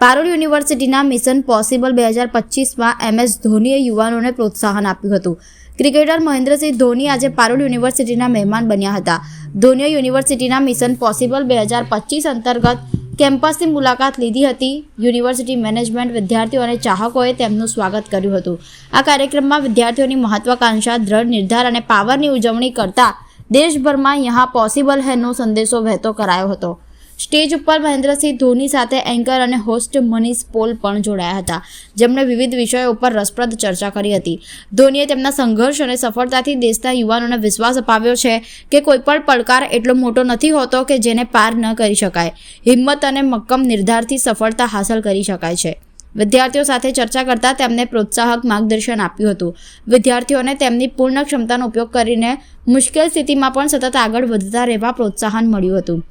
પારુલ યુનિવર્સિટીના mission possible 2025માં MS ધોનીએ યુવાનોને પ્રોત્સાહન આપ્યું હતું. ક્રિકેટર મહેન્દ્રસિંહ ધોની આજે પારુલ યુનિવર્સિટીના મહેમાન બન્યા હતા. ધોનીએ યુનિવર્સિટીના મિશન પોસિબલ 2025 અંતર્ગત કેમ્પસની મુલાકાત લીધી હતી. યુનિવર્સિટી મેનેજમેન્ટ, વિદ્યાર્થીઓ અને ચાહકોએ તેમનું સ્વાગત કર્યું હતું. આ કાર્યક્રમમાં વિદ્યાર્થીઓની મહત્વાકાંક્ષા, દ્રઢ નિર્ધાર અને પાવરની ઉજવણી કરતા દેશભરમાં યહાં પોસિબલ હૈનો સંદેશો વહેતો કરાયો હતો. સ્ટેજ ઉપર મહેન્દ્રસિંહ ધોની સાથે એન્કર અને હોસ્ટ મનીષ પોલ પણ જોડાયા હતા, જેમણે વિવિધ વિષયો ઉપર રસપ્રદ ચર્ચા કરી હતી. ધોનીએ તેમના સંઘર્ષ અને સફળતાથી દેશના યુવાનોને વિશ્વાસ અપાવ્યો છે કે કોઈપણ પડકાર એટલો મોટો નથી હોતો કે જેને પાર ન કરી શકાય. હિંમત અને મક્કમ નિર્ધારથી સફળતા હાંસલ કરી શકાય છે. વિદ્યાર્થીઓ સાથે ચર્ચા કરતા તેમને પ્રોત્સાહક માર્ગદર્શન આપ્યું હતું. વિદ્યાર્થીઓને તેમની પૂર્ણ ક્ષમતાનો ઉપયોગ કરીને મુશ્કેલ સ્થિતિમાં પણ સતત આગળ વધતા રહેવા પ્રોત્સાહન મળ્યું હતું.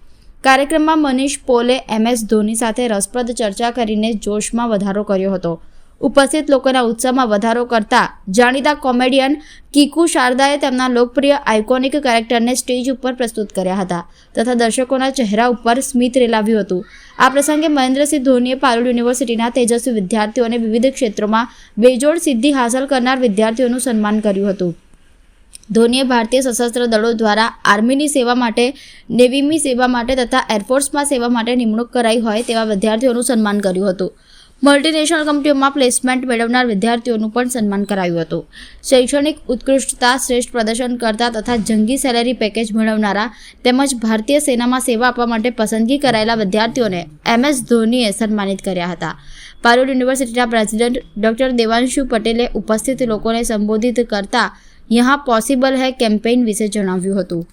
કાર્યક્રમમાં મનીષ પોલે MS ધોની સાથે રસપ્રદ ચર્ચા કરીને જોશમાં વધારો કર્યો હતો. ઉપસ્થિત લોકોના ઉત્સાહમાં વધારો કરતા જાણીતા કોમેડિયન કીકુ શારદાએ તેમના લોકપ્રિય આઇકોનિક કેરેક્ટરને સ્ટેજ ઉપર પ્રસ્તુત કર્યા હતા તથા દર્શકોના ચહેરા ઉપર સ્મિત રેલાવ્યું હતું. આ પ્રસંગે મહેન્દ્રસિંહ ધોનીએ પારુલ યુનિવર્સિટીના તેજસ્વી વિદ્યાર્થીઓ અને વિવિધ ક્ષેત્રોમાં બેજોડ સિદ્ધિ હાંસલ કરનાર વિદ્યાર્થીઓનું સન્માન કર્યું હતું. ધોનીએ ભારતીય સશસ્ત્ર દળો દ્વારા આર્મીની સેવા માટે, નેવીની સેવા માટે તથા એરફોર્સમાં સેવા માટે નિમણૂક કરાઈ હોય તેવા વિદ્યાર્થીઓનું સન્માન કર્યું હતું. મલ્ટીનેશનલ કંપનીઓમાં પ્લેસમેન્ટ મેળવનાર વિદ્યાર્થીઓનું પણ સન્માન કરાયું હતું. શૈક્ષણિક ઉત્કૃષ્ટતા, શ્રેષ્ઠ પ્રદર્શન કરતા તથા જંગી સેલેરી પેકેજ મેળવનારા તેમજ ભારતીય સેનામાં સેવા આપવા માટે પસંદગી કરાયેલા વિદ્યાર્થીઓને MS ધોનીએ સન્માનિત કર્યા હતા. પારુલ યુનિવર્સિટીના પ્રેસિડેન્ટ ડોક્ટર દેવાંશુ પટેલે ઉપસ્થિત લોકોને સંબોધિત કરતા યહાં પોસિબલ હૈ કેમ્પેઇન વિશે જણાવ્યું હતું.